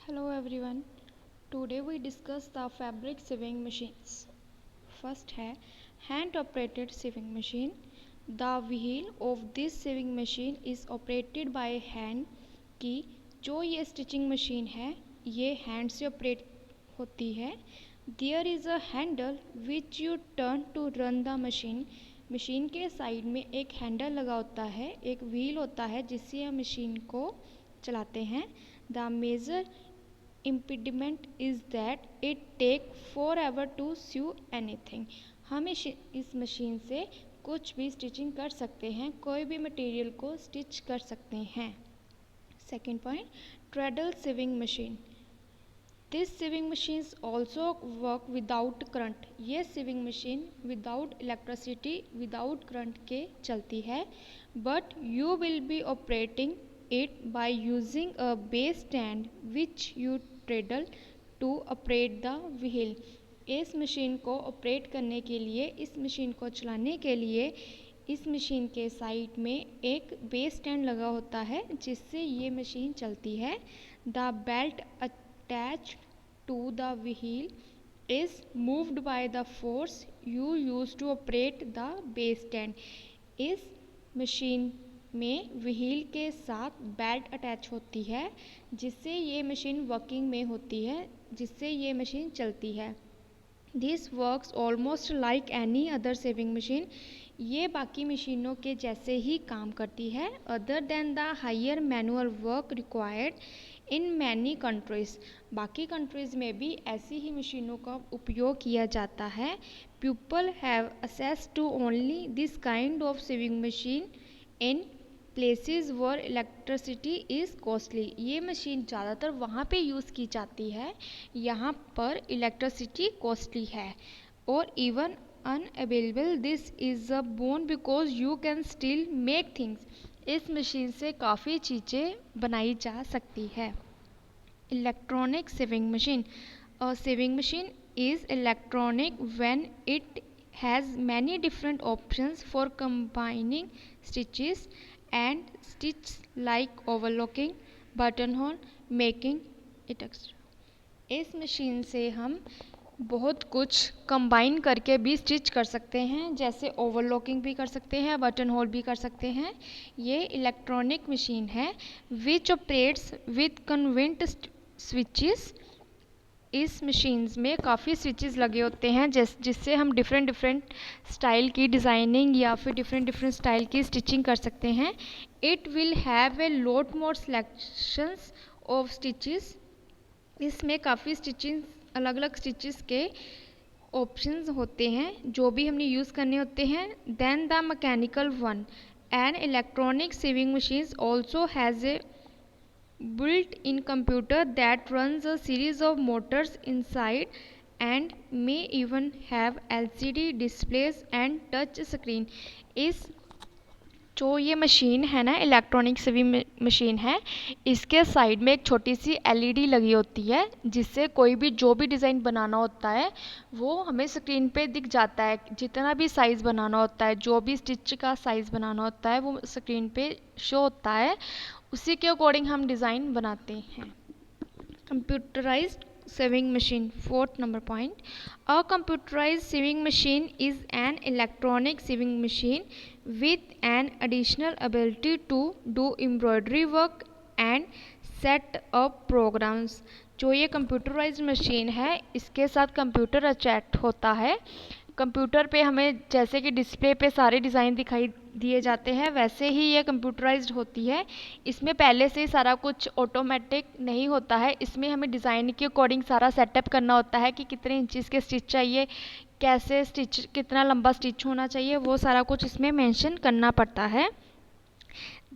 Hello everyone. Today we discuss the fabric sewing machines. First है hand operated sewing machine. The wheel of this sewing machine is operated by hand कि जो ये stitching machine है ये hand से operate होती है. There is a handle which you turn to run the machine. Machine के साइड में एक हैंडल लगा होता है, एक व्हील होता है जिससे हम मशीन को चलाते हैं. The major impediment is that it take forever to sew anything. हम इस मशीन से कुछ भी स्टिचिंग कर सकते हैं, कोई भी मटेरियल को स्टिच कर सकते हैं. Second point, treadle sewing machine. This sewing machines also work without current. ये sewing machine without electricity, without current के चलती है. But you will be operating it by using a base stand which you straddle to operate the wheel. इस machine को operate करने के लिए, इस मशीन को चलाने के लिए इस मशीन के साइड में एक बेस स्टैंड लगा होता है जिससे ये मशीन चलती है. The belt attached to the wheel is moved by the force you use to operate the base stand. इस मशीन में व्हील के साथ बेल्ट अटैच होती है जिससे ये मशीन वर्किंग में होती है, जिससे ये मशीन चलती है. This works almost like any other sewing machine. ये बाकी मशीनों के जैसे ही काम करती है. Other than the higher manual work required in many countries. बाकी कंट्रीज़ में भी ऐसी ही मशीनों का उपयोग किया जाता है. People have access to only this kind of sewing machine in places where electricity is costly. ये मशीन ज़्यादातर वहाँ पे यूज़ की जाती है यहाँ पर इलेक्ट्रिसिटी कॉस्टली है. और even unavailable this is a bone because you can still make things. इस मशीन से काफ़ी चीज़ें बनाई जा सकती है. Electronic sewing machine. A saving machine is electronic when it has many different options for combining stitches and stitch like overlocking, buttonhole, making it extra. इस machine से हम बहुत कुछ कंबाइन करके भी स्टिच कर सकते हैं, जैसे ओवरलॉकिंग भी कर सकते हैं, बटन होल भी कर सकते हैं. ये इलेक्ट्रॉनिक मशीन है which operates with convent switches. इस मशीन्स में काफ़ी स्विचेस लगे होते हैं जिससे हम डिफरेंट स्टाइल की डिज़ाइनिंग या फिर डिफरेंट स्टाइल की स्टिचिंग कर सकते हैं. It will have a lot more selections of stitches. इसमें काफ़ी स्टिचिंग, अलग अलग स्टिचेस के ऑप्शंस होते हैं जो भी हमने यूज़ करने होते हैं. Then the mechanical one. An electronic sewing machine also has a built-in computer that runs a series of motors inside and may even have LCD displays and touch screen. इस जो ये मशीन है ना, electronic sewing machine है, इसके side में एक छोटी सी LED लगी होती है जिससे कोई भी जो भी डिज़ाइन बनाना होता है वो हमें स्क्रीन पे दिख जाता है. जितना भी साइज़ बनाना होता है, जो भी स्टिच का साइज़ बनाना होता है वो स्क्रीन पे शो होता है. उसी के अकॉर्डिंग हम डिज़ाइन बनाते हैं. Computerised saving machine. Fourth number point, a computerised saving machine is an electronic sewing machine with an additional ability to do embroidery work and set up programs. जो ये कंप्यूटराइज्ड मशीन है इसके साथ computer attach होता है. Computer पे हमें जैसे कि डिस्प्ले पे सारे डिज़ाइन दिखाई दिए जाते हैं वैसे ही ये कंप्यूटराइज्ड होती है. इसमें पहले से ही सारा कुछ ऑटोमेटिक नहीं होता है. इसमें हमें डिज़ाइन के अकॉर्डिंग सारा सेटअप करना होता है कि कितने इंचेस के स्टिच चाहिए, कैसे स्टिच, कितना लंबा स्टिच होना चाहिए, वो सारा कुछ इसमें मेंशन करना पड़ता है.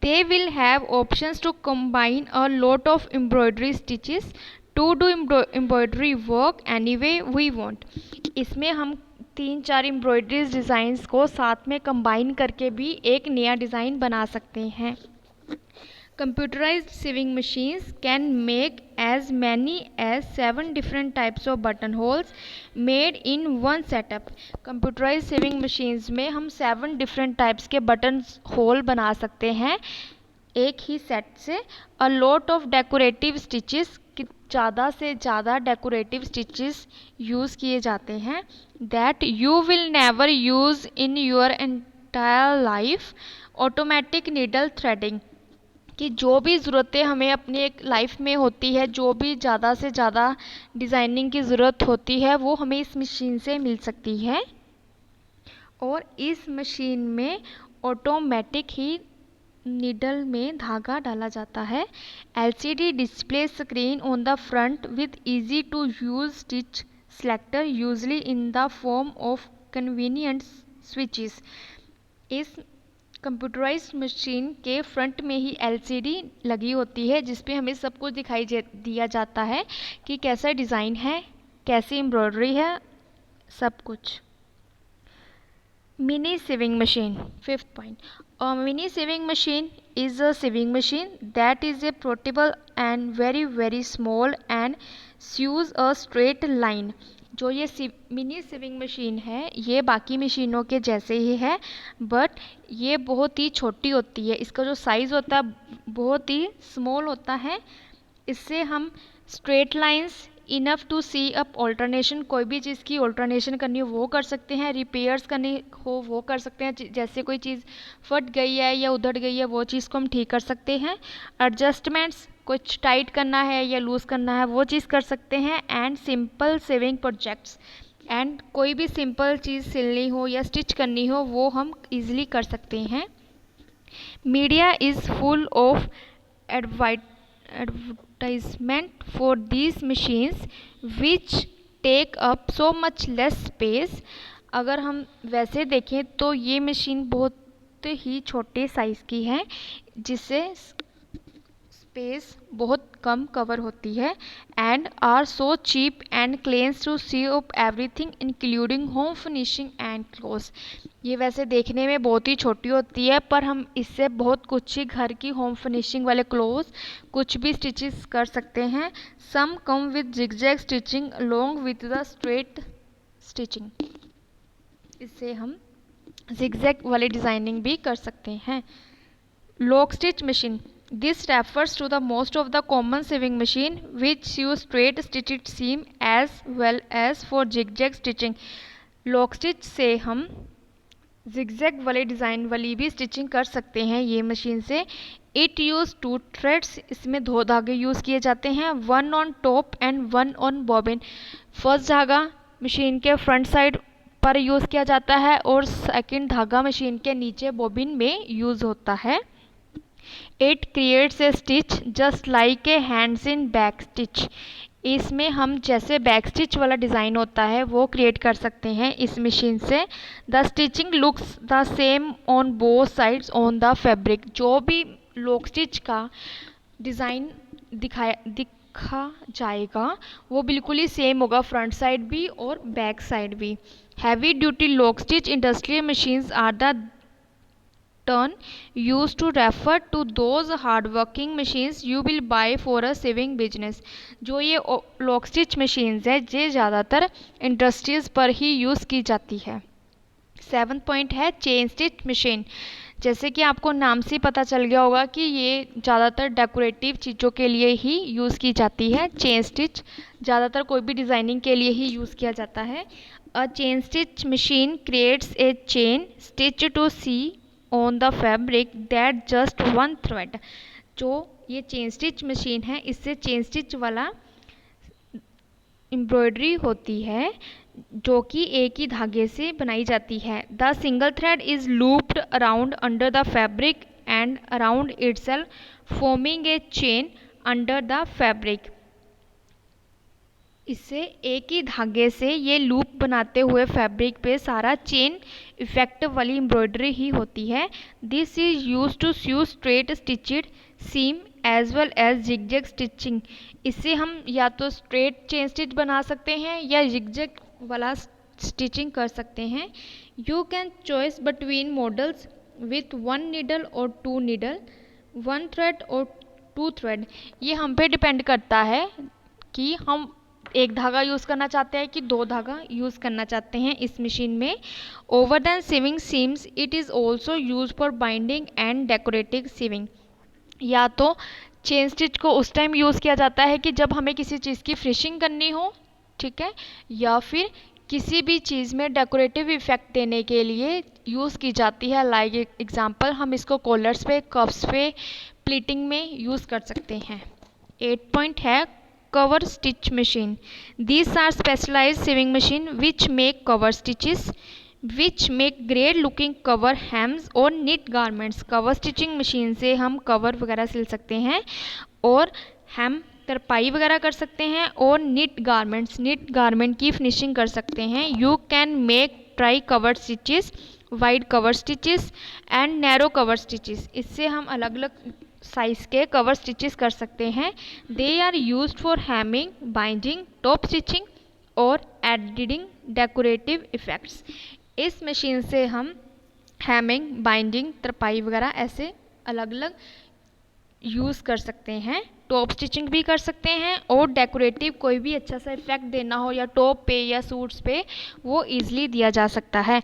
They will have options to combine a lot of embroidery stitches to do embroidery work any way we want. इसमें हम 3-4 एम्ब्रॉयडरी डिज़ाइंस को साथ में कंबाइन करके भी एक नया डिज़ाइन बना सकते हैं. Computerized sewing machines can make as many as 7 different types of buttonholes made in one setup. Computerized sewing machines में हम 7 different types के बटन होल बना सकते हैं एक ही सेट से. A lot of decorative stitches ज़्यादा से ज़्यादा डेकोरेटिव स्टिचेस यूज़ किए जाते हैं that you will never use in your entire life. Automatic needle threading, कि जो भी ज़रूरतें हमें अपनी एक लाइफ में होती है, जो भी ज़्यादा से ज़्यादा डिज़ाइनिंग की ज़रूरत होती है, वो हमें इस मशीन से मिल सकती है। और इस मशीन में ऑटोमेटिक ही नीडल में धागा डाला जाता है। LCD display screen on the front with easy to use stitch selector usually in the form of convenient switches. इस कंप्यूटराइज्ड मशीन के फ्रंट में ही LCD लगी होती है जिसपे हमें सब कुछ दिखाई दिया जाता है कि कैसा डिज़ाइन है, कैसी एम्ब्रॉयडरी है, सब कुछ। Mini sewing machine. Fifth point. A mini sewing machine is a sewing machine that is a portable and very small and sews a straight line. जो ये मिनी सिविंग मशीन है ये बाकी मशीनों के जैसे ही है, बट ये बहुत ही छोटी होती है। इसका जो साइज़ होता है बहुत ही स्मॉल होता है। इससे हम straight lines enough to sew up alteration, कोई भी चीज़ की ऑल्टरनेशन करनी हो वो कर सकते हैं, रिपेयर्स करनी हो वो कर सकते हैं, जैसे कोई चीज़ फट गई है या उधड़ गई है वो चीज़ को हम ठीक कर सकते हैं। एडजस्टमेंट्स, कुछ टाइट करना है या लूज़ करना है वो चीज़ कर सकते हैं। And simple saving projects, and कोई भी सिंपल चीज़ सिलनी हो या स्टिच करनी हो वो हम ईज़िली कर सकते हैं। Media is full of advertisement for these machines which take up so much less space। अगर हम वैसे देखें तो ये मशीन बहुत ही छोटे साइज़ की है जिससे स्पेस बहुत कम कवर होती है। And are so cheap and cleanse to sew up everything including home finishing and clothes. ये वैसे देखने में बहुत ही छोटी होती है पर हम इससे बहुत कुछ ही घर की होम फिनिशिंग वाले क्लोथ्स कुछ भी स्टिचेस कर सकते हैं। Some come with zigzag stitching along with the straight stitching. इससे हम जिगजैग वाली डिज़ाइनिंग भी कर सकते हैं। Lock stitch machine, this refers to the most of the common sewing machine which use straight stitched seam as well as for zigzag stitching। Lock stitch से हम zigzag वाले डिज़ाइन वाली भी स्टिचिंग कर सकते हैं ये मशीन से। इट यूज 2 थ्रेड्स, इसमें 2 धागे यूज़ किए जाते हैं, 1 on top and 1 on bobbin. First धागा मशीन के फ्रंट साइड पर यूज़ किया जाता है और सेकंड धागा मशीन के नीचे बॉबिन में यूज़ होता है। It creates a stitch just like a hands in back stitch। इसमें हम जैसे बैक स्टिच वाला डिज़ाइन होता है वो क्रिएट कर सकते हैं इस मशीन से। The stitching looks the same on both sides on the fabric. जो भी लॉक स्टिच का डिज़ाइन दिखा जाएगा वो बिल्कुल ही सेम होगा, फ्रंट साइड भी और बैक साइड भी। Heavy duty lock stitch industrial machines are the term used to refer to those hard-working machines you will buy for a sewing business। जो ये लॉक स्टिच मशीन्स है ये ज़्यादातर industries पर ही use की जाती है। 7th पॉइंट है चेन स्टिच मशीन। जैसे कि आपको नाम से पता चल गया होगा कि ये ज़्यादातर डेकोरेटिव चीज़ों के लिए ही यूज़ की जाती है। चेन स्टिच ज़्यादातर कोई भी डिज़ाइनिंग के लिए ही यूज़ किया जाता है। A chain stitch machine creates a chain stitch to sew on the fabric that just 1 thread. जो ये चेन स्टिच मशीन है इससे चेन स्टिच वाला एम्ब्रॉयडरी होती है जो कि एक ही धागे से बनाई जाती है। The single thread is looped around under the fabric and around itself forming a chain under the fabric. इससे एक ही धागे से ये लूप बनाते हुए फैब्रिक पे सारा चेन इफेक्ट वाली एम्ब्रॉयडरी ही होती है। This is use to sew straight stitched seam as well as zigzag stitching. इससे हम या तो स्ट्रेट चेन स्टिच बना सकते हैं या जिगजैग वाला स्टिचिंग कर सकते हैं। You can choice between models with 1 needle और 2 नीडल, 1 थ्रेड और 2 थ्रेड। ये हम पे डिपेंड करता है कि हम एक धागा यूज़ करना चाहते हैं कि 2 धागा यूज़ करना चाहते हैं इस मशीन में। Over then sewing seams it is also use for binding and decorative sewing. या तो चेन स्टिच को उस टाइम यूज़ किया जाता है कि जब हमें किसी चीज़ की फिनिशिंग करनी हो, ठीक है, या फिर किसी भी चीज़ में डेकोरेटिव इफेक्ट देने के लिए यूज़ की जाती है। लाइक एग्जांपल हम इसको कॉलर्स पे, कप्स पे, प्लीटिंग में यूज़ कर सकते हैं। 8 पॉइंट है cover stitch machine. These are specialised sewing machine which make cover stitches which make great looking cover hems और knit garments. Cover stitching machine से हम कवर वगैरह सिल सकते हैं और हेम तरपाई वगैरह कर सकते हैं और निट गारमेंट की फिनिशिंग कर सकते हैं। You can make try cover stitches, wide cover stitches and narrow cover stitches. इससे हम अलग अलग साइज के कवर स्टिचेस कर सकते हैं। They are used for hemming, binding, top stitching और एडिटिंग डेकोरेटिव इफेक्ट्स। इस मशीन से हम हेमिंग, बाइंडिंग, तरपाई वगैरह ऐसे अलग अलग यूज़ कर सकते हैं। टॉप स्टिचिंग भी कर सकते हैं और डेकोरेटिव कोई भी अच्छा सा इफेक्ट देना हो या टॉप पे या सूट्स पे, वो ईजिली दिया जा सकता है।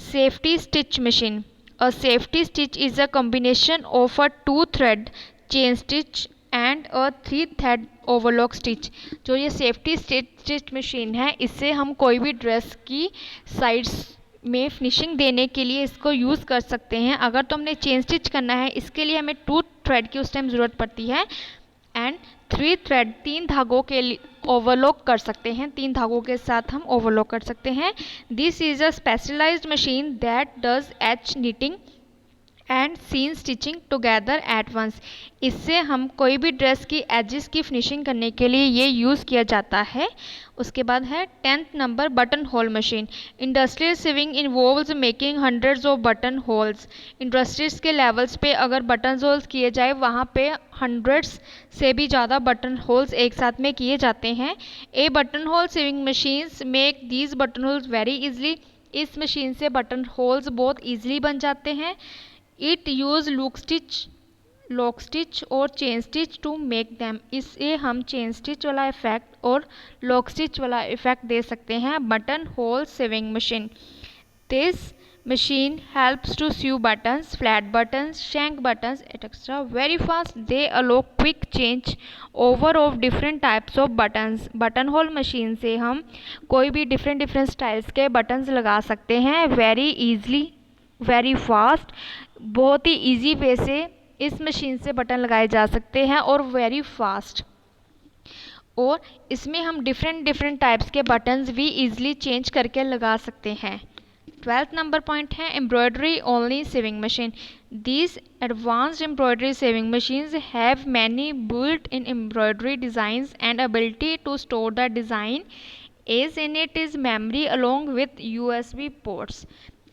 Safety stitch machine. A safety stitch is a combination of a 2-thread chain stitch and a 3-thread overlock stitch. जो ये सेफ्टी स्टिच मशीन है, इससे हम कोई भी ड्रेस की साइड्स में फिनिशिंग देने के लिए इसको यूज़ कर सकते हैं। अगर तो हमने चेन स्टिच करना है, इसके लिए हमें 2 थ्रेड की उस टाइम ज़रूरत पड़ती है एंड 3 थ्रेड, 3 धागों के लिए ओवरलॉक कर सकते हैं। 3 धागों के साथ हम ओवरलॉक कर सकते हैं। This is a specialized machine that does edge knitting and seam stitching together at once. इससे हम कोई भी ड्रेस की एजेस की फिनिशिंग करने के लिए ये यूज़ किया जाता है। उसके बाद है 10th number button hole machine. Industrial sewing involves making hundreds of button holes. Industries के लेवल्स पे अगर बटन होल्स किए जाए, वहाँ पे हंड्रेड्स से भी ज़्यादा बटन होल्स एक साथ में किए जाते हैं। A button hole sewing machines make these button holes very easily. इस मशीन से बटन होल्स बहुत ईजिली बन जाते हैं। इट यूज लॉक स्टिच और chain stitch to make them. इससे हम चेन स्टिच वाला इफेक्ट और लॉक स्टिच वाला इफेक्ट दे सकते हैं। Button hole sewing machine. This machine helps to sew buttons, flat buttons, shank buttons, etc. very fast. They allow quick change over of different types of buttons. Button hole machine से हम कोई भी different styles के buttons लगा सकते हैं very easily, very fast. बहुत ही easy way से इस मशीन से बटन लगाए जा सकते हैं और वेरी फास्ट। और इसमें हम डिफरेंट टाइप्स के बटन्स भी इजीली चेंज करके लगा सकते हैं। 12th नंबर पॉइंट है embroidery only saving machine. These advanced embroidery sewing machines have many built-in embroidery designs and ability to store the design as in it is memory along with USB ports.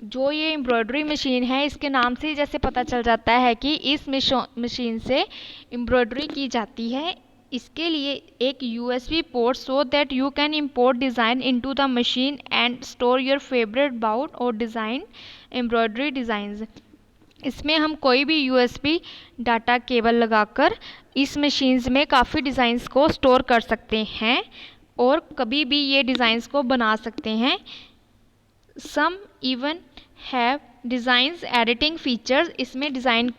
जो ये embroidery machine है, इसके नाम से जैसे पता चल जाता है कि इस मशीन से एम्ब्रॉयडरी की जाती है। इसके लिए एक USB port so that you can import design into the machine and store your favorite bout और डिज़ाइन एम्ब्रॉयडरी डिज़ाइंस। इसमें हम कोई भी USB डाटा केबल लगाकर इस मशीन्स में काफ़ी डिज़ाइंस को स्टोर कर सकते हैं और कभी भी ये डिज़ाइंस को बना सकते हैं। Some even have designs editing features. इसमें डिज़ाइन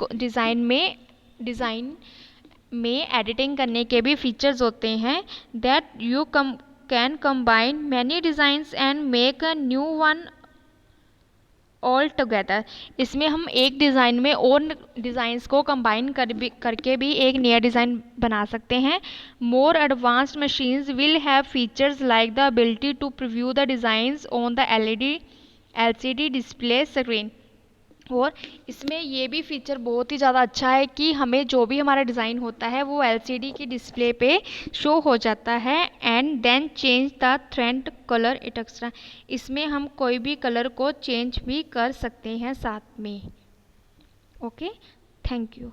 में एडिटिंग करने के भी फीचर्स होते हैं। That you can combine many designs and make a new one all together. इसमें हम एक डिज़ाइन में और डिज़ाइंस को कंबाइन करके भी एक नया डिज़ाइन बना सकते हैं। More advanced machines will have features like the ability to preview the designs on the LCD display screen. और इसमें ये भी फीचर बहुत ही ज़्यादा अच्छा है कि हमें जो भी हमारा डिज़ाइन होता है वो LCD की डिस्प्ले पे शो हो जाता है and then change the thread colour etcetera. इसमें हम कोई भी कलर को चेंज भी कर सकते हैं साथ में। Okay, thank you.